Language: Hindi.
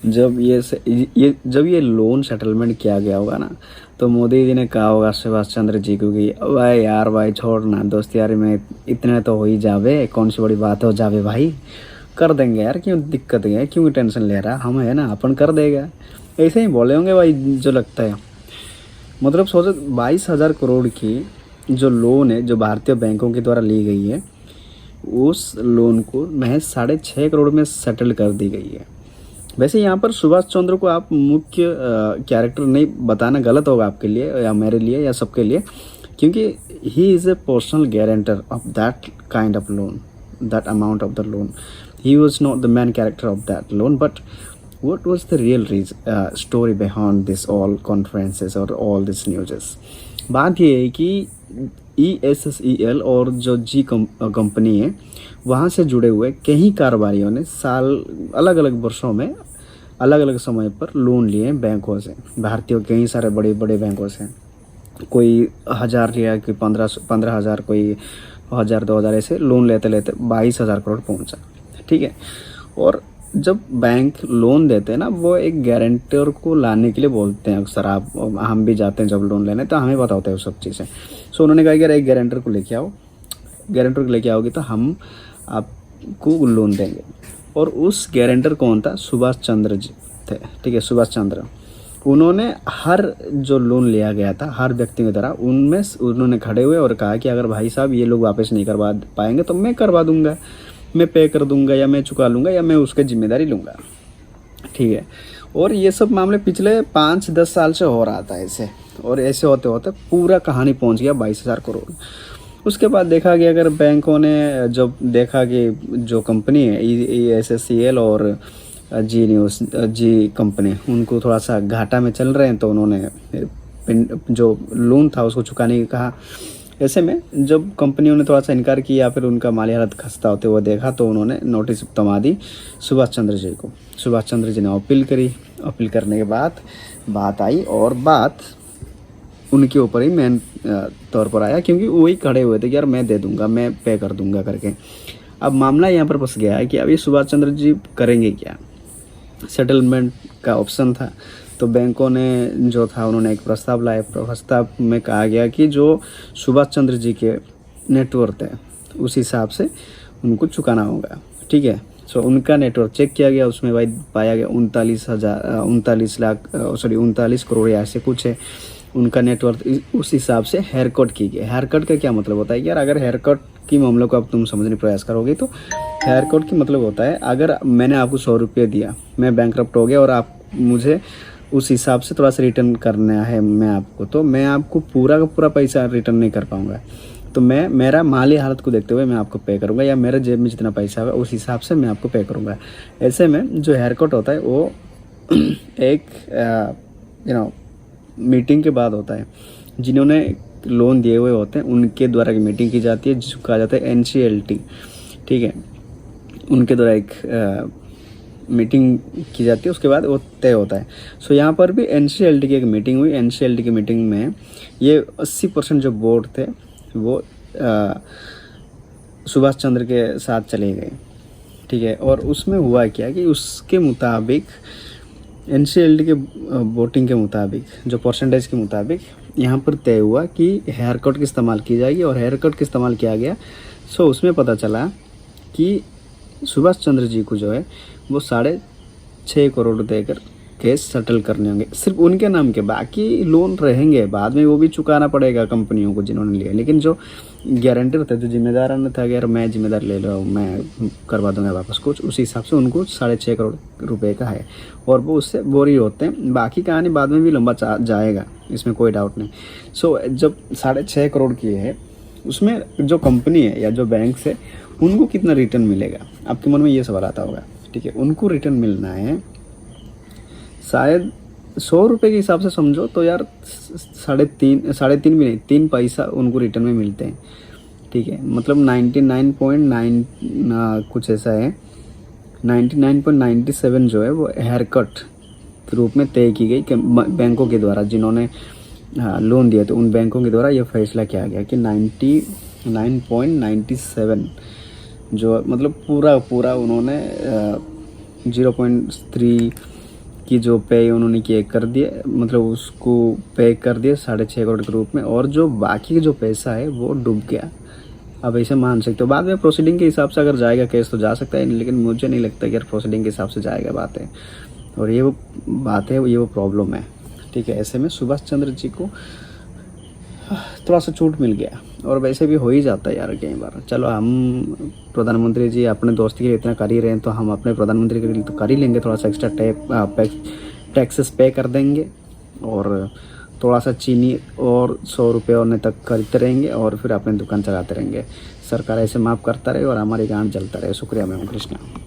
जब जब ये लोन सेटलमेंट किया गया होगा ना, तो मोदी जी ने कहा होगा सुभाष चंद्र जी को कि भाई यार भाई छोड़ ना दोस्त यारी में, इतने तो हो ही जावे, कौन सी बड़ी बात हो जावे भाई, कर देंगे यार, क्यों दिक्कत है, क्यों टेंशन ले रहा, हम है ना, अपन कर देगा। ऐसे ही बोले होंगे भाई, जो लगता है। मतलब सोचो 22,000 करोड़ की जो लोन है, जो भारतीय बैंकों के द्वारा ली गई है, उस लोन को महज 6.5 करोड़ में सेटल कर दी गई है। वैसे यहाँ पर सुभाष चंद्र को आप मुख्य कैरेक्टर नहीं बताना गलत होगा आपके लिए या मेरे लिए या सबके लिए, क्योंकि he is a personal guarantor of that kind of loan, that amount of the loan. He was not the main character of that loan, but what was the real story behind this all conferences और all this newses। बात ये है कि ESSEL और जो जी कंपनी है, वहाँ से जुड़े हुए कई कारोबारियों ने साल अलग अलग वर्षों में अलग अलग समय पर लोन लिए बैंकों से, भारतीय कई सारे बड़े बड़े बैंकों से। कोई 1,000 लिया, कोई 15,000, कोई 1,000 2,000, ऐसे लोन लेते लेते 22,000 करोड़ पहुँचा। ठीक है। और जब बैंक लोन देते हैं ना, वो एक गारंटर को लाने के लिए बोलते हैं अक्सर। आप हम भी जाते हैं जब लोन लेने, तो हमें पता होता है वो सब चीज़ें। सो उन्होंने कहा कि यार एक गारंटर को लेके आओ, गारंटर को लेके आओगे तो हम आपको लोन देंगे। और उस गारंटर कौन था? सुभाष चंद्र जी थे। ठीक है, सुभाष चंद्र। उन्होंने हर जो लोन लिया गया था हर व्यक्ति की तरह उनमें उन्होंने खड़े हुए और कहा कि अगर भाई साहब ये लोग वापस नहीं करवा पाएंगे तो मैं करवा दूंगा, मैं पे कर दूंगा, या मैं चुका लूँगा, या मैं उसकी जिम्मेदारी लूँगा। ठीक है। और ये सब मामले पिछले 5-10 साल से हो रहा था ऐसे, और ऐसे होते होते पूरा कहानी पहुंच गया 22,000 करोड़। उसके बाद देखा गया, अगर बैंकों ने जब देखा कि जो कंपनी है ESSEL और जी कंपनी, उनको थोड़ा सा घाटा में चल रहे हैं, तो उन्होंने जो लोन था उसको चुकाने की कहा। ऐसे में जब कंपनियों ने थोड़ा सा इनकार किया, फिर उनका माली हालत खस्ता होते हुए देखा, तो उन्होंने नोटिस थमा दी सुभाष चंद्र जी को। सुभाष चंद्र जी ने अपील करी। अपील करने के बाद बात आई, और बात उनके ऊपर ही मेन तौर पर आया, क्योंकि वही खड़े हुए थे कि यार मैं दे दूंगा, मैं पे कर दूंगा करके। अब मामला यहाँ पर फंस गया है कि अभी सुभाष चंद्र जी करेंगे क्या। सेटलमेंट का ऑप्शन था, तो बैंकों ने जो था उन्होंने एक प्रस्ताव लाया। प्रस्ताव में कहा गया कि जो सुभाष चंद्र जी के नेटवर्थ है उस हिसाब से उनको चुकाना होगा। ठीक है। सो उनका नेटवर्क चेक किया गया, उसमें भाई पाया गया 39 करोड़ या ऐसे कुछ है उनका नेटवर्थ। उस हिसाब से हेयर कट की गई। हेयर कट का क्या मतलब होता है कि यार अगर हेयर कट की मामलों को अब तुम समझने का प्रयास करोगे, तो हेयर कट की मतलब होता है, अगर मैंने आपको 100 रुपये दिया, मैं बैंकरप्ट हो गया और आप मुझे उस हिसाब से थोड़ा सा रिटर्न करना है मैं आपको, तो मैं आपको पूरा का पूरा पैसा रिटर्न नहीं कर पाऊँगा, तो मैं मेरा माली हालत को देखते हुए मैं आपको पे करूँगा, या मेरे जेब में जितना पैसा है उस हिसाब से मैं आपको पे करूँगा। ऐसे में जो हेयर कट होता है वो एक मीटिंग के बाद होता है। जिन्होंने लोन दिए हुए होते हैं उनके द्वारा एक मीटिंग की जाती है, जिसको कहा जाता है NCLT। ठीक है। उनके द्वारा एक मीटिंग की जाती है, उसके बाद वो तय होता है। सो यहाँ पर भी NCLT की एक मीटिंग हुई। NCLT की मीटिंग में ये 80% जो बोर्ड थे वो सुभाष चंद्र के साथ चले गए। ठीक है। और उसमें हुआ क्या कि उसके मुताबिक NCLT के वोटिंग के मुताबिक, जो परसेंटेज के मुताबिक यहाँ पर तय हुआ कि हेयर कट की इस्तेमाल की जाएगी, और हेयर कट का इस्तेमाल किया गया। सो उसमें पता चला कि सुभाष चंद्र जी को जो है वो 6.5 करोड़ देकर केस सेटल करने होंगे, सिर्फ उनके नाम के। बाकी लोन रहेंगे बाद में, वो भी चुकाना पड़ेगा कंपनियों को जिन्होंने लिया। लेकिन जो गारंटर थे, जो जिम्मेदार ने था, अगर मैं जिम्मेदार ले रहा हूँ, मैं करवा दूंगा वापस कुछ, उसी हिसाब से उनको 6.5 करोड़ रुपए का है, और वो उससे बोरी होते हैं। बाकी कहानी बाद में भी लंबा जाएगा, इसमें कोई डाउट नहीं। सो जब 6.5 करोड़ की है, उसमें जो कंपनी है या जो बैंक से उनको कितना रिटर्न मिलेगा, आपके मन में ये सवाल आता होगा। ठीक है। उनको रिटर्न मिलना है शायद 100 रुपये के हिसाब से समझो तो यार 3.5 भी नहीं, 3 पैसा उनको रिटर्न में मिलते हैं। ठीक है। मतलब 99.9 कुछ ऐसा है, 99.97 जो है वो हेयर कट के रूप में तय की गई कि बैंकों के द्वारा, जिन्होंने लोन दिया, तो उन बैंकों के द्वारा यह फैसला किया गया कि 99.97 जो मतलब पूरा उन्होंने 0.3 की जो पे उन्होंने किए कर दिए, मतलब उसको पे कर दिए 6.5 करोड़ के रूप में, और जो बाकी जो पैसा है वो डूब गया। अब ऐसे मान सकते हो, बाद में प्रोसीडिंग के हिसाब से अगर जाएगा केस तो जा सकता है, लेकिन मुझे नहीं लगता कि यार प्रोसीडिंग के हिसाब से जाएगा बात है। और ये वो बात है, ये वो प्रॉब्लम है। ठीक है, ऐसे में सुभाष चंद्र जी को थोड़ा सा छूट मिल गया, और वैसे भी हो ही जाता है यार कई बार। चलो, हम प्रधानमंत्री जी अपने दोस्त के लिए इतना कर ही रहे हैं, तो हम अपने प्रधानमंत्री के लिए तो कर ही लेंगे, थोड़ा सा एक्स्ट्रा टैक्सेस पे कर देंगे, और थोड़ा सा चीनी और 100 रुपये और तक खरीदते रहेंगे, और फिर अपनी दुकान चलाते रहेंगे। सरकार ऐसे माफ़ करता रहे और हमारी गांड जलता रहे। शुक्रिया मैम कृष्णा।